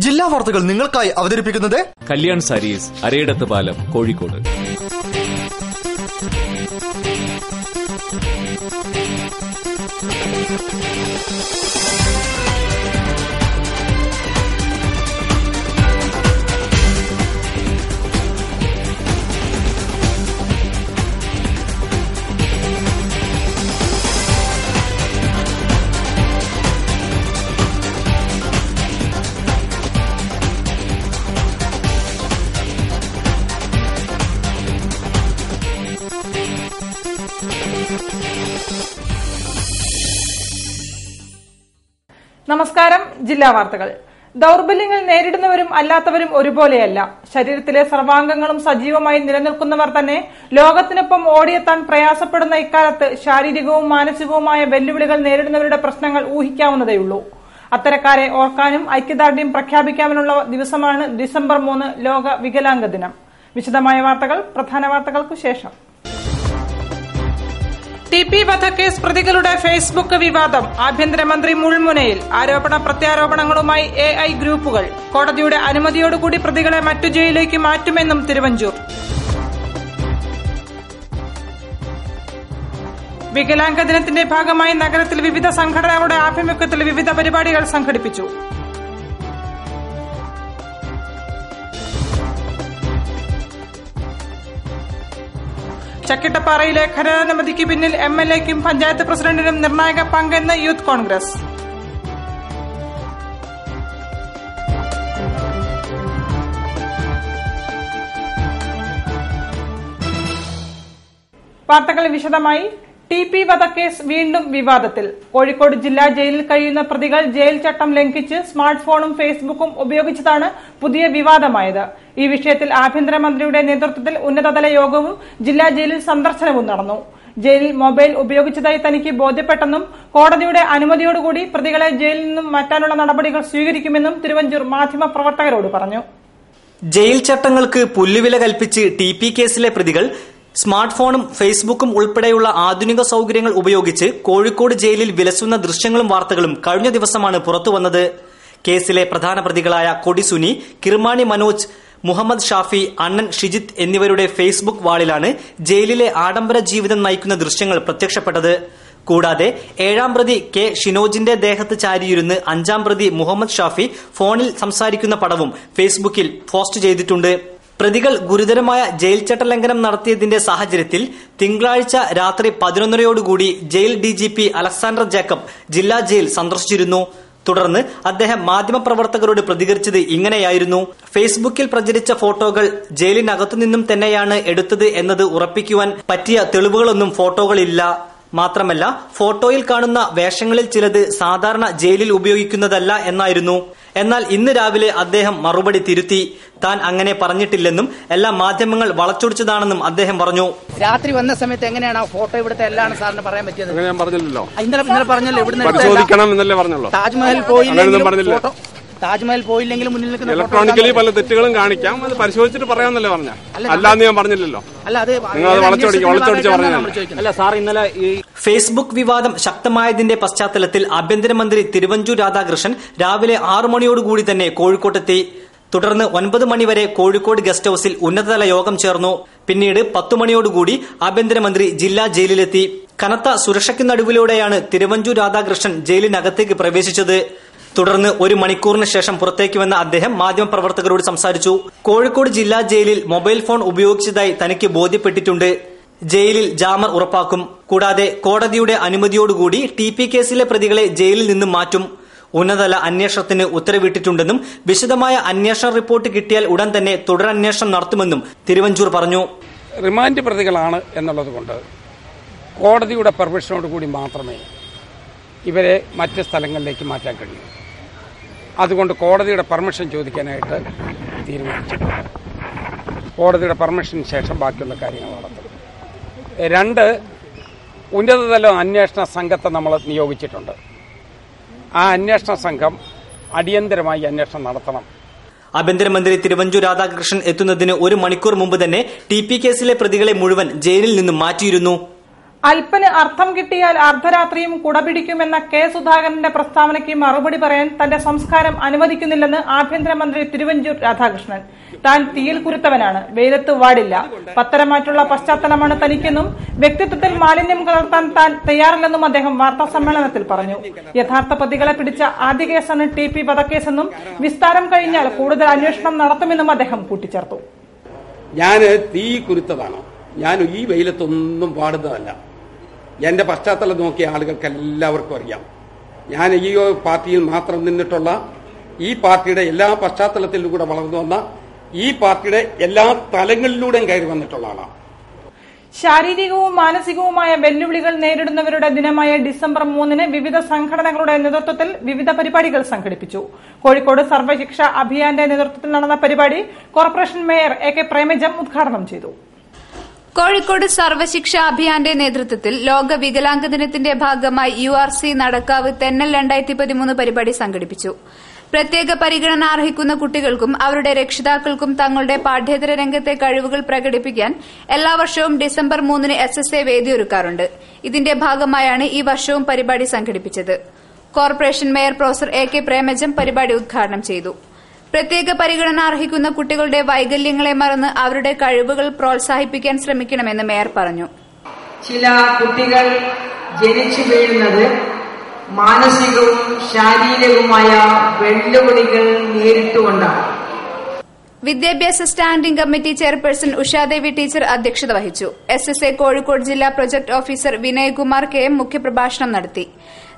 ജില്ലാ വാർത്തകൾ നിങ്ങൾക്കായി അവതരിപ്പിക്കുന്നത് കല്യാൺ സാരീസ്, അരയിടത്ത് പാലം, കോഴിക്കോട്. നമസ്കാരം. ജില്ലാ വാർത്തകൾ. ദൌർബല്യങ്ങൾ നേരിടുന്നവരും അല്ലാത്തവരും ഒരുപോലെയല്ല. ശരീരത്തിലെ സർവാംഗങ്ങളും സജീവമായി നിലനിൽക്കുന്നവർ തന്നെ ലോകത്തിനൊപ്പം ഓടിയെത്താൻ പ്രയാസപ്പെടുന്ന ഇക്കാലത്ത് ശാരീരികവും മാനസികവുമായ വെല്ലുവിളികൾ നേരിടുന്നവരുടെ പ്രശ്നങ്ങൾ ഊഹിക്കാവുന്നതേയുള്ളൂ. അത്തരക്കാരെ ഓർക്കാനും ഐക്യദാർഢ്യം പ്രഖ്യാപിക്കാനുള്ള ദിവസമാണ് ഡിസംബർ 3 ലോക വികലാംഗ ദിനം. വിശദമായ വാർത്തകൾ പ്രധാന വാർത്തകൾക്കു ശേഷം. ടി.പി. വധക്കേസ് പ്രതികളുടെ ഫേസ്ബുക്ക് വിവാദം. ആഭ്യന്തരമന്ത്രി മുൾമുനയിൽ. ആരോപണ പ്രത്യാരോപണങ്ങളുമായി AI ഗ്രൂപ്പുകൾ. കോടതിയുടെ അനുമതിയോടുകൂടി പ്രതികളെ മറ്റു ജയിലിലേക്ക് മാറ്റുമെന്നും തിരുവഞ്ചൂർ. വികലാംഗ ദിനത്തിന്റെ ഭാഗമായി നഗരത്തിൽ വിവിധ സംഘടനകളുടെ ആഭിമുഖ്യത്തിൽ വിവിധ പരിപാടികൾ സംഘടിപ്പിച്ചു. ചക്കിട്ടപ്പാറയിലെ ഖനനാനുമതിക്ക് പിന്നിൽ MLAയ്ക്കും പഞ്ചായത്ത് പ്രസിഡന്റിനും നിർണായക പങ്കെന്ന് യൂത്ത് കോൺഗ്രസ്. വാർത്തകൾ വിശദമായി. ടി.പി. വധക്കേസ് വീണ്ടും വിവാദത്തിൽ. കോഴിക്കോട് ജില്ലാ ജയിലിൽ കഴിയുന്ന പ്രതികൾ ജയിൽ ചട്ടം ലംഘിച്ച് സ്മാർട്ട് ഫോണും ഫേസ്ബുക്കും ഉപയോഗിച്ചതാണ് പുതിയ വിവാദമായത്. ഈ വിഷയത്തിൽ ആഭ്യന്തരമന്ത്രിയുടെ നേതൃത്വത്തിൽ ഉന്നതതല യോഗവും ജില്ലാ ജയിലിൽ സന്ദർശനവും നടന്നു. ജയിലിൽ മൊബൈൽ ഉപയോഗിച്ചതായി തനിക്ക് ബോധ്യപ്പെട്ടെന്നും കോടതിയുടെ അനുമതിയോടുകൂടി പ്രതികളെ ജയിലിൽ നിന്നും മാറ്റാനുള്ള നടപടികൾ സ്വീകരിക്കുമെന്നും തിരുവഞ്ചൂർ മാധ്യമപ്രവർത്തകരോട് പറഞ്ഞു. ജയിൽ ചട്ടങ്ങൾക്ക് പുല്ലുവില കൽപ്പിച്ച് ടി.പി. കേസിലെ പ്രതികൾ സ്മാർട്ട് ഫോണും ഫേസ്ബുക്കും ഉൾപ്പെടെയുള്ള ആധുനിക സൌകര്യങ്ങൾ ഉപയോഗിച്ച് കോഴിക്കോട് ജയിലിൽ വിലസുന്ന ദൃശ്യങ്ങളും വാർത്തകളും കഴിഞ്ഞ ദിവസമാണ് പുറത്തുവന്നത്. കേസിലെ പ്രധാന പ്രതികളായ കൊടിസുനി, കിർമാണി മനോജ്, മുഹമ്മദ് ഷാഫി, അണ്ണൻ ഷിജിത്ത് എന്നിവരുടെ ഫേസ്ബുക്ക് വാളിലാണ് ജയിലിലെ ആഡംബര ജീവിതം നയിക്കുന്ന ദൃശ്യങ്ങൾ പ്രത്യക്ഷപ്പെട്ടത്. കൂടാതെ 7ാം പ്രതി കെ ഷിനോജിന്റെ ദേഹത്ത് ചാരിയിരുന്ന് 5ാം പ്രതി മുഹമ്മദ് ഷാഫി ഫോണിൽ സംസാരിക്കുന്ന പടവും ഫേസ്ബുക്കിൽ പോസ്റ്റ് ചെയ്തിട്ടുണ്ട്. പ്രതികൾ ഗുരുതരമായ ജയിൽ ചട്ടലംഘനം നടത്തിയതിന്റെ സാഹചര്യത്തിൽ തിങ്കളാഴ്ച രാത്രി 11:30 ജയിൽ DGP അലക്സാണ്ടർ ജേക്കബ് ജില്ലാ ജയിൽ സന്ദർശിച്ചിരുന്നു. തുടർന്ന് അദ്ദേഹം മാധ്യമപ്രവർത്തകരോട് പ്രതികരിച്ചത് ഇങ്ങനെയായിരുന്നു. ഫേസ്ബുക്കിൽ പ്രചരിച്ച ഫോട്ടോകൾ ജയിലിനകത്തുനിന്നും തന്നെയാണ് എടുത്തത് എന്നത് ഉറപ്പിക്കുവാൻ പറ്റിയ തെളിവുകളൊന്നും ഫോട്ടോകളില്ല. മാത്രമല്ല, ഫോട്ടോയിൽ കാണുന്ന വേഷങ്ങളിൽ ചിലത് സാധാരണ ജയിലിൽ ഉപയോഗിക്കുന്നതല്ല എന്നായിരുന്നു. എന്നാൽ ഇന്ന് രാവിലെ അദ്ദേഹം മറുപടി തിരുത്തി. താൻ അങ്ങനെ പറഞ്ഞിട്ടില്ലെന്നും എല്ലാ മാധ്യമങ്ങൾ വളച്ചൊടിച്ചതാണെന്നും അദ്ദേഹം പറഞ്ഞു. രാത്രി വന്ന സമയത്ത് എങ്ങനെയാണ് ആ ഫോട്ടോ ഇവിടുത്തെ എല്ലാം സാറിന് പറയാൻ പറ്റിയത്? ഞാൻ പറഞ്ഞില്ലല്ലോ. ഇന്നലെ പറഞ്ഞല്ലോ. ഇവിടുന്ന് പരിശോധിക്കണം എന്നല്ലേ പറഞ്ഞല്ലോ. താജ്മഹൽ പോയില്ലെങ്കിലും മുന്നിൽ നിൽക്കുന്ന ഇലക്ട്രോണിക്കലി പല തെറ്റുകളും കാണിക്കാം, അത് പരിശോധിച്ചിട്ട് പറയാമെന്നല്ലേ പറഞ്ഞ. അല്ലാന്ന് ഞാൻ പറഞ്ഞില്ലല്ലോ. അല്ല സാർ, ഇന്നലെ ഈ ഫേസ്ബുക്ക് വിവാദം ശക്തമായതിന്റെ പശ്ചാത്തലത്തിൽ ആഭ്യന്തരമന്ത്രി തിരുവഞ്ചൂർ രാധാകൃഷ്ണൻ രാവിലെ 6 മണിയോടുകൂടി തന്നെ കോഴിക്കോട്ടെത്തി. തുടർന്ന് 9 മണിവരെ കോഴിക്കോട് ഗസ്റ്റ് ഹൌസിൽ ഉന്നതതല യോഗം ചേർന്നു. പിന്നീട് 10 മണിയോടുകൂടി ആഭ്യന്തരമന്ത്രി ജില്ലാ ജയിലിലെത്തി. കനത്ത സുരക്ഷയ്ക്ക് നടുവിലൂടെയാണ് തിരുവഞ്ചൂർ രാധാകൃഷ്ണൻ ജയിലിനകത്തേക്ക് പ്രവേശിച്ചത്. തുടർന്ന് 1 മണിക്കൂറിന് ശേഷം പുറത്തേക്ക് വന്ന അദ്ദേഹം മാധ്യമപ്രവർത്തകരോട് സംസാരിച്ചു. കോഴിക്കോട് ജില്ലാ ജയിലിൽ മൊബൈൽ ഫോൺ ഉപയോഗിച്ചതായി തനിക്ക് ബോധ്യപ്പെട്ടിട്ടുണ്ട്. ജയിലിൽ ജാമർ ഉറപ്പാക്കും. കൂടാതെ കോടതിയുടെ അനുമതിയോടുകൂടി ടി.പി. കേസിലെ പ്രതികളെ ജയിലിൽ നിന്നും മാറ്റും. ഉന്നതതല അന്വേഷണത്തിന് ഉത്തരവിട്ടിട്ടുണ്ടെന്നും വിശദമായ അന്വേഷണ റിപ്പോർട്ട് കിട്ടിയാൽ ഉടൻ തന്നെ തുടരന്വേഷണം നടത്തുമെന്നും തിരുവഞ്ചൂർ പറഞ്ഞു. റിമാൻഡ് പ്രതികളാണ് എന്നുള്ളതുകൊണ്ട് കോടതിയുടെ പെർമിഷനോടുകൂടി മാത്രമേ ഇവരെ മറ്റ് സ്ഥലങ്ങളിലേക്ക് മാറ്റാൻ കഴിയൂ. അതുകൊണ്ട് കോടതിയുടെ പെർമിഷൻ ചോദിക്കാനായിട്ട് തീരുമാനിച്ചിട്ടുണ്ട്. കോടതിയുടെ പെർമിഷന് ശേഷം ബാക്കിയുള്ള കാര്യങ്ങൾ നടത്തും. 2, ഉന്നതതല അന്വേഷണ സംഘത്തെ നമ്മൾ നിയോഗിച്ചിട്ടുണ്ട്. ആ അന്വേഷണ സംഘം അടിയന്തരമായി അന്വേഷണം നടത്തണം. ആഭ്യന്തരമന്ത്രി തിരുവഞ്ചൂർ രാധാകൃഷ്ണൻ എത്തുന്നതിന് 1 മണിക്കൂർ മുമ്പ് തന്നെ ടി.പി. കേസിലെ പ്രതികളെ മുഴുവൻ ജയിലിൽ നിന്നും മാറ്റിയിരുന്നു. അല്പന് അർത്ഥം കിട്ടിയാൽ അർദ്ധരാത്രിയും കുടപിടിക്കുമെന്ന കെ സുധാകരന്റെ പ്രസ്താവനയ്ക്ക് മറുപടി പറയാൻ തന്റെ സംസ്കാരം അനുവദിക്കുന്നില്ലെന്ന് ആഭ്യന്തരമന്ത്രി തിരുവഞ്ചൂർ രാധാകൃഷ്ണൻ. താൻ തീയിൽ കുരുത്തവനാണ്, വെയിലത്ത് വാടില്ല. പത്തരമാറ്റുള്ള പശ്ചാത്തലമാണ് തനിക്കെന്നും വ്യക്തിത്വത്തിൽ മാലിന്യം കലർത്താൻ താൻ തയ്യാറില്ലെന്നും അദ്ദേഹം വാർത്താ സമ്മേളനത്തിൽ പറഞ്ഞു. യഥാർത്ഥ പ്രതികളെ പിടിച്ച ആദ്യ കേസാണ് TP വധക്കേസെന്നും വിസ്താരം കഴിഞ്ഞാൽ കൂടുതൽ അന്വേഷണം നടത്തുമെന്നും അദ്ദേഹം കൂട്ടിച്ചേർത്തു. ഞാൻ തീ കുരുത്തതാണ്, ഞാൻ ഈ വെയിലത്തൊന്നും പാടുന്നതല്ല. എന്റെ പശ്ചാത്തലം നോക്കിയ ആളുകൾക്ക് എല്ലാവർക്കും അറിയാം. ഞാൻ ഈ പാർട്ടിയിൽ മാത്രം നിന്നിട്ടുള്ള, ഈ പാർട്ടിയുടെ എല്ലാ പശ്ചാത്തലത്തിലും കൂടെ വളർന്നു വന്ന, ഈ പാർട്ടിയുടെ എല്ലാ തലങ്ങളിലൂടെയും കയറി വന്നിട്ടുള്ള ആളാണ്. ശാരീരികവും മാനസികവുമായ വെല്ലുവിളികൾ നേരിടുന്നവരുടെ ദിനമായ ഡിസംബർ 3 വിവിധ സംഘടനകളുടെ നേതൃത്വത്തിൽ വിവിധ പരിപാടികൾ സംഘടിപ്പിച്ചു. കോഴിക്കോട് സർവശിക്ഷ അഭിയാന്റെ നേതൃത്വത്തിൽ നടന്ന പരിപാടി കോർപ്പറേഷൻ മേയർ AK പ്രേമജം ഉദ്ഘാടനം ചെയ്തു. കോഴിക്കോട് സർവശിക്ഷ അഭിയാന്റെ നേതൃത്വത്തിൽ ലോക വികലാംഗ ദിനത്തിന്റെ ഭാഗമായി URC നടക്കാവ് തെന്നൽ 2013 പരിപാടി സംഘടിപ്പിച്ചു. പ്രത്യേക പരിഗണന അർഹിക്കുന്ന കുട്ടികൾക്കും അവരുടെ രക്ഷിതാക്കൾക്കും തങ്ങളുടെ പാഠ്യേതര രംഗത്തെ കഴിവുകൾ പ്രകടിപ്പിക്കാൻ എല്ലാ വർഷവും ഡിസംബർ 3 SSA വേദിയൊരുക്കാറുണ്ട്. ഇതിന്റെ ഭാഗമായാണ് ഈ വർഷവും പരിപാടി സംഘടിപ്പിച്ചത്. Corporation mayor professor AK Premajam പരിപാടി ഉദ്ഘാടനം ചെയ്തു. പ്രത്യേക പരിഗണന അർഹിക്കുന്ന കുട്ടികളുടെ വൈകല്യങ്ങളെ മറന്ന് അവരുടെ കഴിവുകൾ പ്രോത്സാഹിപ്പിക്കാൻ ശ്രമിക്കണമെന്ന് മേയർ പറഞ്ഞു. ചില കുട്ടികൾ ജനിച്ചു വീഴുന്നത് മാനസികവും ശാരീരികവുമായ വെല്ലുവിളികൾ നേരിട്ടുകൊണ്ടാണ്. വിദ്യാഭ്യാസ standing committee chairperson Ushadevi teacher അധ്യക്ഷത വഹിച്ചു. SSA കോഴിക്കോട് ജില്ലാ പ്രൊജക്ട് ഓഫീസർ വിനയകുമാർ KM മുഖ്യപ്രഭാഷണം നടത്തി.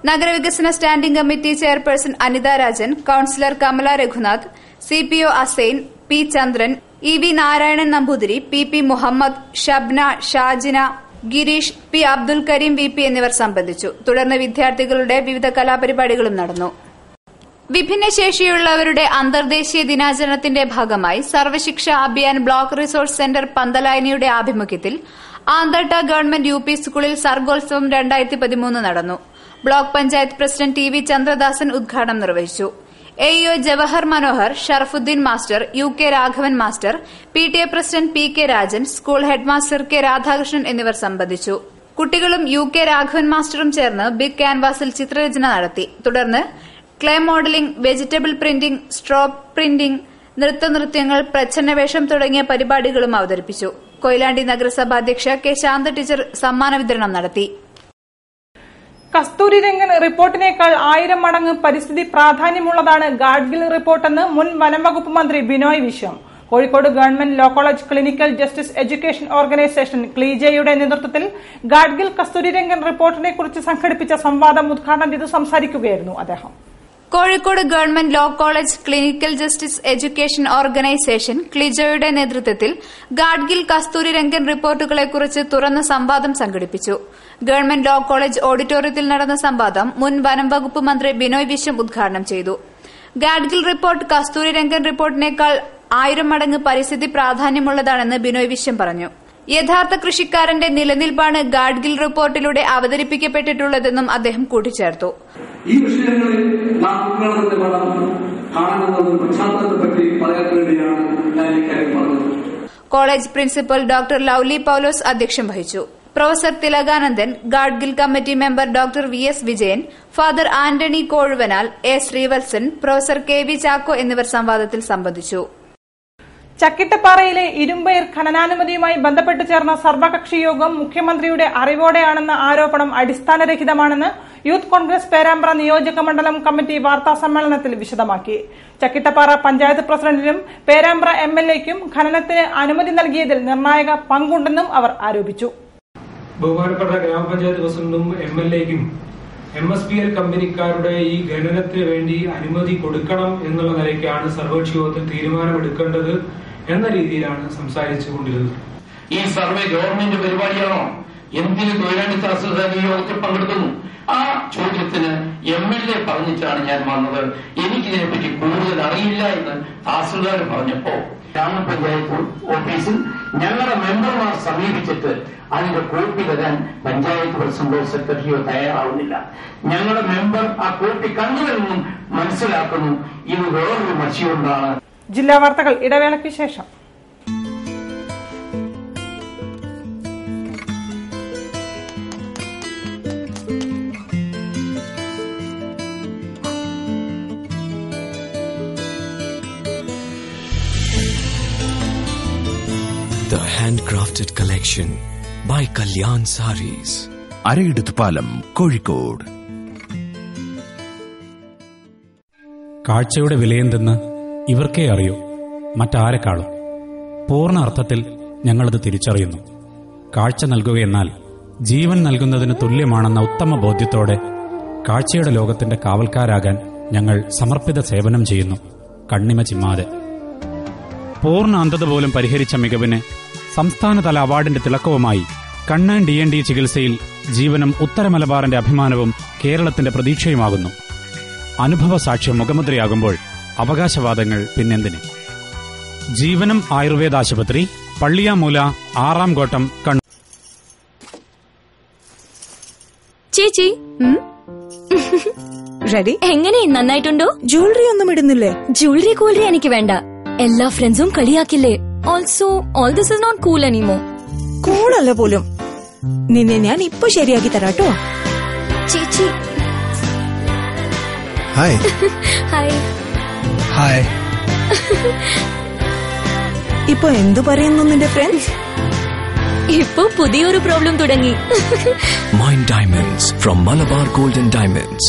നഗരവികസന standing committee chairperson Anitha Rajan, councillor Kamala Raghunath, CPO Asain, P Chandran, EV Narayanan Namboothiri, PP Muhammad, Shabna, Shajina, Girish, P Abdul Kareem VP എന്നിവർ സംബന്ധിച്ചു. തുടർന്ന് വിദ്യാർത്ഥികളുടെ വിവിധ കലാപരിപാടികളും നടന്നു. വിഭിന്നശേഷിയുള്ളവരുടെ അന്തർദേശീയ ദിനാചരണത്തിന്റെ ഭാഗമായി Sarva Shiksha Abhiyan block resource centre പന്തലായനിയുടെ ആഭിമുഖ്യത്തിൽ ആന്തട്ട ഗവൺമെന്റ് UP സ്കൂളിൽ സർഗോത്സവം 2013 നടന്നു. Block panchayat president TV Chandradasan ഉദ്ഘാടനം നിർവഹിച്ചു. AEO Jawahar Manohar, Sharafuddin master, UK Raghavan master, PTA president PK Rajan, school head master K Radhakrishnan എന്നിവർ സംബന്ധിച്ചു. കുട്ടികളും UK രാഘവൻ മാസ്റ്ററും ചേർന്ന് ബിഗ് ക്യാൻവാസിൽ ചിത്രരചന നടത്തി. തുടർന്ന് clay modelling, vegetable printing, straw printing, നൃത്തനൃത്യങ്ങൾ, പ്രച്ഛന്നവേഷം തുടങ്ങിയ പരിപാടികളും അവതരിപ്പിച്ചു. കൊയിലാണ്ടി നഗരസഭാ അധ്യക്ഷ K ശാന്ത ടീച്ചർ സമ്മാന വിതരണം നടത്തി. കസ്തൂരിരംഗൻ റിപ്പോർട്ടിനേക്കാൾ 1000 മടങ്ങ് പരിസ്ഥിതി പ്രാധാന്യമുള്ളതാണ് ഗാഡ്ഗിൽ റിപ്പോർട്ടെന്ന് മുൻ വനംവകുപ്പ് മന്ത്രി Binoy Viswam. Kozhikode government law college clinical justice education organisation ക്ലീജയുടെ നേതൃത്വത്തിൽ ഗാഡ്ഗിൽ കസ്തൂരിരംഗൻ റിപ്പോർട്ടിനെക്കുറിച്ച് സംഘടിപ്പിച്ച സംവാദം ഉദ്ഘാടനം ചെയ്ത് സംസാരിക്കുകയായിരുന്നു അദ്ദേഹം. Kozhikode government law college clinical justice education organisation ക്ലിജോയുടെ നേതൃത്വത്തിൽ ഗാഡ്ഗിൽ കസ്തൂരിരംഗൻ റിപ്പോർട്ടുകളെക്കുറിച്ച് തുറന്ന സംവാദം സംഘടിപ്പിച്ചു. ഗവൺമെന്റ് ലോ കോളേജ് ഓഡിറ്റോറിയത്തിൽ നടന്ന സംവാദം മുൻ വനം വകുപ്പ് മന്ത്രി ബിനോയ് വിശ്വം ഉദ്ഘാടനം ചെയ്തു. ഗാഡ്ഗിൽ റിപ്പോർട്ട് കസ്തൂരിരംഗൻ റിപ്പോർട്ടിനേക്കാൾ 1000 മടങ്ങ് പരിസ്ഥിതി പ്രാധാന്യമുള്ളതാണെന്ന് ബിനോയ് വിശ്വം പറഞ്ഞു. യഥാർത്ഥ കൃഷിക്കാരന്റെ നിലനിൽപ്പാണ് ഗാഡ്ഗിൽ റിപ്പോർട്ടിലൂടെ അവതരിപ്പിക്കപ്പെട്ടിട്ടുള്ളതെന്നും അദ്ദേഹം കൂട്ടിച്ചേർത്തു. ഈ വിഷയങ്ങളിൽ നാം ഉൾക്കൊള്ളുന്ന പണം കാണുന്നതും പശ്ചാത്തലത്തെപ്പറ്റി പറയാൻ വേണ്ടിയാണ് ഞാൻ ഇക്കാര്യം പറഞ്ഞത്. College principal doctor Lovely Paulose അധ്യക്ഷം വഹിച്ചു. Professor Thilakanandan, Gadgil committee member doctor VS Vijayan, father Antony Kozhuvanal, A Sreevalsan, professor KV Chacko എന്നിവർ സംവാദത്തിൽ സംബന്ധിച്ചു. ചക്കിട്ടപ്പാറയിലെ ഇരുമ്പയർ ഖനനാനുമതിയുമായി ബന്ധപ്പെട്ട് ചേർന്ന സർവകക്ഷി യോഗം മുഖ്യമന്ത്രിയുടെ അറിവോടെയാണെന്ന ആരോപണം അടിസ്ഥാനരഹിതമാണെന്ന് യൂത്ത് കോൺഗ്രസ് പേരാമ്പ്ര നിയോജക മണ്ഡലം കമ്മിറ്റി വാർത്താ സമ്മേളനത്തിൽ വിശദമാക്കി. ചക്കിട്ടപ്പാറ പഞ്ചായത്ത് പ്രസിഡന്റിനും പേരാമ്പ്ര MLAയ്ക്കും ഖനനത്തിന് അനുമതി നൽകിയതിൽ നിർണായക പങ്കുണ്ടെന്നും അവർ ആരോപിച്ചു. ബഹുമാനപ്പെട്ട ഗ്രാമപഞ്ചായത്ത് പ്രസിഡന്റും MLAയ്ക്കും MSPL കമ്പനിക്കാരുടെ ഈ ഖനനത്തിന് വേണ്ടി അനുമതി കൊടുക്കണം എന്നുള്ള നിലയ്ക്കാണ് സർവകക്ഷി യോഗത്തിൽ തീരുമാനമെടുക്കേണ്ടത് എന്ന രീതിയിലാണ് സംസാരിച്ചുകൊണ്ടിരുന്നത്. ഈ സർവേ ഗവൺമെന്റ് പരിപാടിയാണോ? എന്തിന് തൊഴിലാളി ശാസ്ത്രജ്ഞ യോഗത്തിൽ പങ്കെടുക്കുന്നു? ആ ചോദ്യത്തിന് MLA പറഞ്ഞിട്ടാണ് ഞാൻ വന്നത്. എനിക്കിതിനെപ്പറ്റി കൂടുതൽ അറിയില്ല എന്ന് തഹസിൽദാർ പറഞ്ഞപ്പോ ഗ്രാമപഞ്ചായത്ത് ഓഫീസിൽ ഞങ്ങളുടെ മെമ്പർമാർ സമീപിച്ചിട്ട് അതിന്റെ കോപ്പി തരാൻ പഞ്ചായത്ത് പ്രസിഡന്റോ സെക്രട്ടറിയോ തയ്യാറാവുന്നില്ല. ഞങ്ങളുടെ മെമ്പർ ആ കോപ്പി കണ്ടുവെന്നും മനസ്സിലാക്കുന്നു. ഇത് വേറൊരു മഷിയുണ്ടാണ്. ജില്ലാ വാർത്തകൾ ഇടവേളയ്ക്ക് ശേഷം. handcrafted collection by Kalyan Sarees. Arayidathupalam, Kozhikode. കാഴ്ചയുടെ വിലയെന്തെന്ന് ഇവർക്കേ അറിയൂ, മറ്റാരെക്കാളും. പൂർണ്ണ അർത്ഥത്തിൽ ഞങ്ങളത് തിരിച്ചറിയുന്നു. കാഴ്ച നൽകുകയെന്നാൽ ജീവൻ നൽകുന്നതിന് തുല്യമാണെന്ന ഉത്തമ ബോധ്യത്തോടെ കാഴ്ചയുടെ ലോകത്തിന്റെ കാവൽക്കാരാകാൻ ഞങ്ങൾ സമർപ്പിത സേവനം ചെയ്യുന്നു, കണ്ണിമ ചിമ്മാതെ. പൂർണ്ണ അന്ധത പോലും പരിഹരിച്ച മികവിന് സംസ്ഥാനതല അവാർഡിന്റെ തിളക്കവുമായി കണ്ണൻ DND ചികിത്സയിൽ ജീവനും ഉത്തര മലബാറിന്റെ അഭിമാനവും കേരളത്തിന്റെ പ്രതീക്ഷയുമാകുന്നു. അനുഭവ സാക്ഷ്യം മുഖമുദ്രയാകുമ്പോൾ അവകാശവാദങ്ങൾ പിന്നെന്തിന്? ജീവനം ആയുർവേദ ആശുപത്രി, പള്ളിയാമൂല, 6-ാം കോട്ടം, കണ്ണൂർ. ചേച്ചി റെഡി? എങ്ങനെ, നന്നായിട്ടുണ്ടോ? ജ്വല്ലറി ഒന്നും ഇടുന്നില്ലേ? ജ്വല്ലറി കൂലറി എനിക്ക് വേണ്ട. എല്ലാ ഫ്രണ്ട്സും കളിയാക്കില്ലേ. Also all this is not cool anymore. കൂളല്ല പോലും. നിന്നെ ഞാൻ ഇപ്പൊ ശരിയാക്കി തരാട്ടോ. ചേച്ചി ഹായ്. ഹായ്. ഹായ്. ഇപ്പൊ എന്തു പറയുന്നു നിന്റെ ഫ്രണ്ട്സ്? ഇപ്പൊ പുതിയൊരു പ്രോബ്ലം തുടങ്ങി. Mind Diamonds from Malabar Golden Diamonds.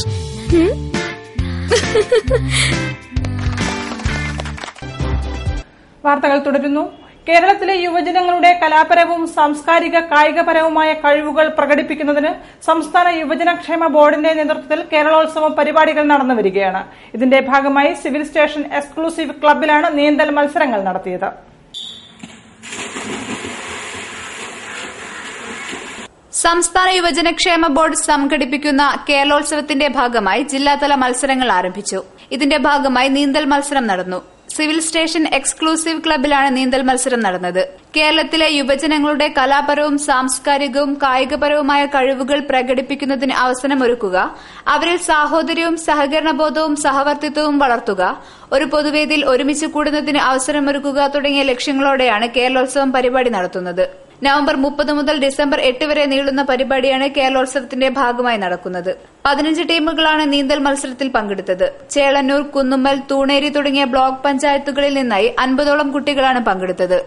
വാർത്തകൾ തുടരുന്നു. കേരളത്തിലെ യുവജനങ്ങളുടെ കലാപരവും സാംസ്കാരിക കായികപരവുമായ കഴിവുകൾ പ്രകടിപ്പിക്കുന്നതിന് സംസ്ഥാന യുവജനക്ഷേമ ബോർഡിന്റെ നേതൃത്വത്തിൽ കേരളോത്സവം പരിപാടികൾ നടന്നുവരികയാണ്. ഇതിന്റെ ഭാഗമായി സിവിൽ സ്റ്റേഷൻ എക്സ്ക്ലൂസീവ് ക്ലബ്ബിലാണ് നീന്തൽ മത്സരങ്ങൾ നടത്തിയത്. സംസ്ഥാന യുവജനക്ഷേമ ബോർഡ് സംഘടിപ്പിക്കുന്ന കേരളോത്സവത്തിന്റെ ഭാഗമായി ജില്ലാതല മത്സരങ്ങൾ ആരംഭിച്ചു. ഇതിന്റെ ഭാഗമായി നീന്തൽ മത്സരം നടന്നു. സിവിൽ സ്റ്റേഷൻ എക്സ്ക്ലൂസീവ് ക്ലബ്ബിലാണ് നീന്തൽ മത്സരം നടന്നത്. കേരളത്തിലെ യുവജനങ്ങളുടെ കലാപരവും സാംസ്കാരികവും കായികപരവുമായ കഴിവുകൾ പ്രകടിപ്പിക്കുന്നതിന് അവസരമൊരുക്കുക, അവരിൽ സാഹോദര്യവും സഹകരണബോധവും സഹവർത്തിത്വവും വളർത്തുക, ഒരു പൊതുവേദിയിൽ ഒരുമിച്ച് കൂടുന്നതിന് അവസരമൊരുക്കുക തുടങ്ങിയ ലക്ഷ്യങ്ങളോടെയാണ് കേരളോത്സവം പരിപാടി നടത്തുന്നത്. നവംബർ 30 മുതൽ ഡിസംബർ 8 വരെ നീളുന്ന പരിപാടിയാണ് കേരളോത്സവത്തിന്റെ ഭാഗമായി നടക്കുന്നത്. 15 ടീമുകളാണ് നീന്തൽ മത്സരത്തിൽ പങ്കെടുത്തത്. ചേളന്നൂർ, കുന്നുമ്മൽ, തൂണേരി തുടങ്ങിയ ബ്ലോക്ക് പഞ്ചായത്തുകളിൽ നിന്നായി 50ഓളം കുട്ടികളാണ് പങ്കെടുത്തത്.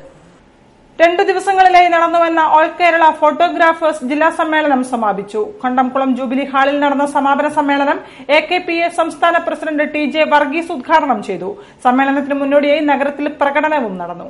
2 ദിവസങ്ങളിലായി നടന്നുവന്ന ഓൾ കേരള ഫോട്ടോഗ്രാഫേഴ്സ് ജില്ലാ സമ്മേളനം സമാപിച്ചു. കണ്ടംകുളം ജൂബിലി ഹാളിൽ നടന്ന സമാപന സമ്മേളനം AKPA സംസ്ഥാന പ്രസിഡന്റ് TJ വർഗീസ് ഉദ്ഘാടനം ചെയ്തു. സമ്മേളനത്തിന് മുന്നോടിയായി നഗരത്തിൽ പ്രകടനവും നടന്നു.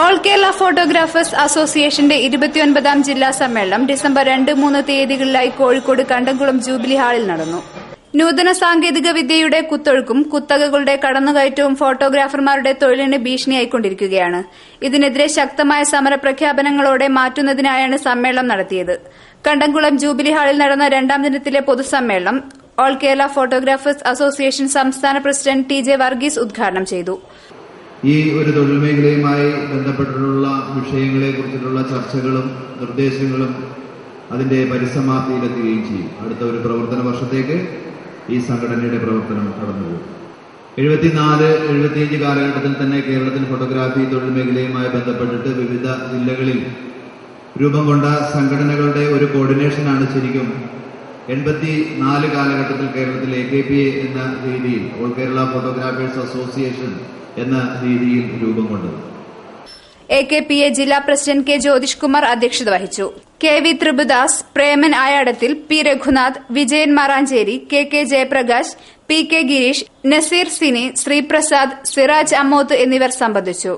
ഓൾ കേരള ഫോട്ടോഗ്രാഫേഴ്സ് അസോസിയേഷന്റെ 29ാം ജില്ലാ സമ്മേളനം ഡിസംബർ 2-3 തീയതികളിലായി കോഴിക്കോട് കണ്ടംകുളം ജൂബിലി ഹാളിൽ നടന്നു. നൂതന സാങ്കേതിക വിദ്യയുടെ കുത്തൊഴുക്കും കുത്തകകളുടെ കടന്നുകയറ്റവും ഫോട്ടോഗ്രാഫർമാരുടെ തൊഴിലിന് ഭീഷണിയായിക്കൊണ്ടിരിക്കുകയാണ്. ഇതിനെതിരെ ശക്തമായ സമരപ്രഖ്യാപനങ്ങളോടെ മാറ്റുന്നതിനായാണ് സമ്മേളനം നടത്തിയത്. കണ്ടംകുളം ജൂബിലി ഹാളിൽ നടന്ന 2ാം ദിനത്തിലെ പൊതുസമ്മേളനം ഓൾ കേരള ഫോട്ടോഗ്രാഫേഴ്സ് അസോസിയേഷൻ സംസ്ഥാന പ്രസിഡന്റ് TJ വർഗീസ് ഉദ്ഘാടനം ചെയ്തു. ഈ ഒരു തൊഴിൽ മേഖലയുമായി ബന്ധപ്പെട്ടിട്ടുള്ള വിഷയങ്ങളെ കുറിച്ചിട്ടുള്ള ചർച്ചകളും നിർദ്ദേശങ്ങളും അതിന്റെ പരിസമാപ്തിയിലെത്തുകയും ചെയ്യും. അടുത്ത ഒരു പ്രവർത്തന വർഷത്തേക്ക് ഈ സംഘടനയുടെ പ്രവർത്തനം കടന്നുപോകും. 74-75 കാലഘട്ടത്തിൽ തന്നെ കേരളത്തിൽ ഫോട്ടോഗ്രാഫി തൊഴിൽ മേഖലയുമായി ബന്ധപ്പെട്ടിട്ട് വിവിധ ജില്ലകളിൽ രൂപം കൊണ്ട സംഘടനകളുടെ ഒരു കോർഡിനേഷനാണ് ശരിക്കും 84 കാലഘട്ടത്തിൽ കേരളത്തിൽ AKPA എന്ന രീതിയിൽ ഓൾ കേരള ഫോട്ടോഗ്രാഫേഴ്സ് അസോസിയേഷൻ എന്ന രീതിയിൽ രൂപം കൊണ്ടത്. AKPA ജില്ലാ പ്രസിഡന്റ് K. ജ്യോതിഷ് കുമാർ അധ്യക്ഷത വഹിച്ചു. KV Thripudas, Preman Ayadathil, P. Raghunath, Vijayan Maranchery, KK Jayaprakash, PK Girish, Naseer Sini, Sreeprasad, Siraj അമ്മോത്ത് എന്നിവർ സംബന്ധിച്ചു.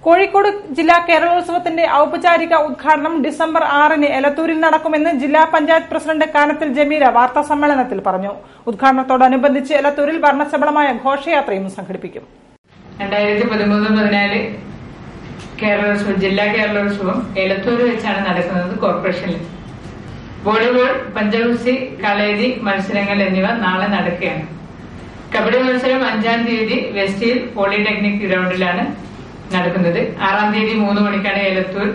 കോഴിക്കോട് ജില്ലാ കേരളോത്സവത്തിന്റെ ഔപചാരിക ഉദ്ഘാടനം ഡിസംബർ 6-ന് എലത്തൂരിൽ നടക്കുമെന്ന് ജില്ലാ പഞ്ചായത്ത് പ്രസിഡന്റ് കാനത്തിൽ ജമീല വാർത്താ സമ്മേളനത്തിൽ പറഞ്ഞു. ഉദ്ഘാടനത്തോടനുബന്ധിച്ച് എലത്തൂരിൽ വർണ്ണശബളമായ ഘോഷയാത്രയും സംഘടിപ്പിക്കും. 2013-14 കേരളോത്സവം, ജില്ലാ കേരളോത്സവം എലത്തൂർ വെച്ചാണ് നടക്കുന്നത് കോർപ്പറേഷനിൽ. വോളിബോൾ, പഞ്ചഗുസ്തി, കളരി മത്സരങ്ങൾ എന്നിവ നാളെ നടക്കുകയാണ്. കബഡി മത്സരം 5-ാം തീയതി വെസ്റ്റ് ഹിൽ പോളിടെക്നിക് ഗ്രൗണ്ടിലാണ് നടക്കുന്നത്. 6-ാം തീയതി 3 മണിക്കാണ് എലത്തൂർ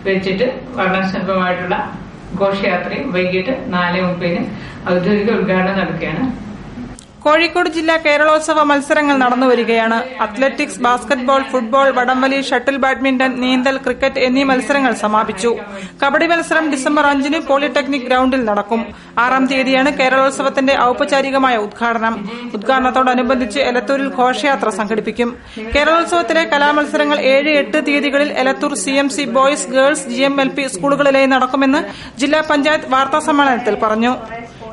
വെച്ചിട്ട് വർണ്ണശില്പമായിട്ടുള്ള ഘോഷയാത്രയും വൈകിട്ട് 4:30 ഔദ്യോഗിക ഉദ്ഘാടനം നടക്കുകയാണ്. കോഴിക്കോട് ജില്ലാ കേരളോത്സവ മത്സരങ്ങൾ നടന്നുവരികയാണ്. അത്ലറ്റിക്സ്, ബാസ്കറ്റ്ബോൾ, ഫുട്ബോൾ, വടംവലി, ഷട്ടിൽ ബാഡ്മിന്റൺ, നീന്തൽ, ക്രിക്കറ്റ് എന്നീ മത്സരങ്ങൾ സമാപിച്ചു. കബഡി മത്സരം ഡിസംബർ 5-ന് പോളിടെക്നിക് ഗ്രൌണ്ടിൽ നടക്കും. 6-ാം തീയതിയാണ് കേരളോത്സവത്തിന്റെ ഔപചാരികമായ ഉദ്ഘാടനം. ഉദ്ഘാടനത്തോടനുബന്ധിച്ച് എലത്തൂരിൽ ഘോഷയാത്ര സംഘടിപ്പിക്കും. കേരളോത്സവത്തിലെ കലാമത്സരങ്ങൾ 7-8 തീയതികളിൽ Elathur CMC boys, girls, GMLP സ്കൂളുകളിലായി നടക്കുമെന്ന് ജില്ലാ പഞ്ചായത്ത് വാർത്താ സമ്മേളനത്തിൽ പറഞ്ഞു.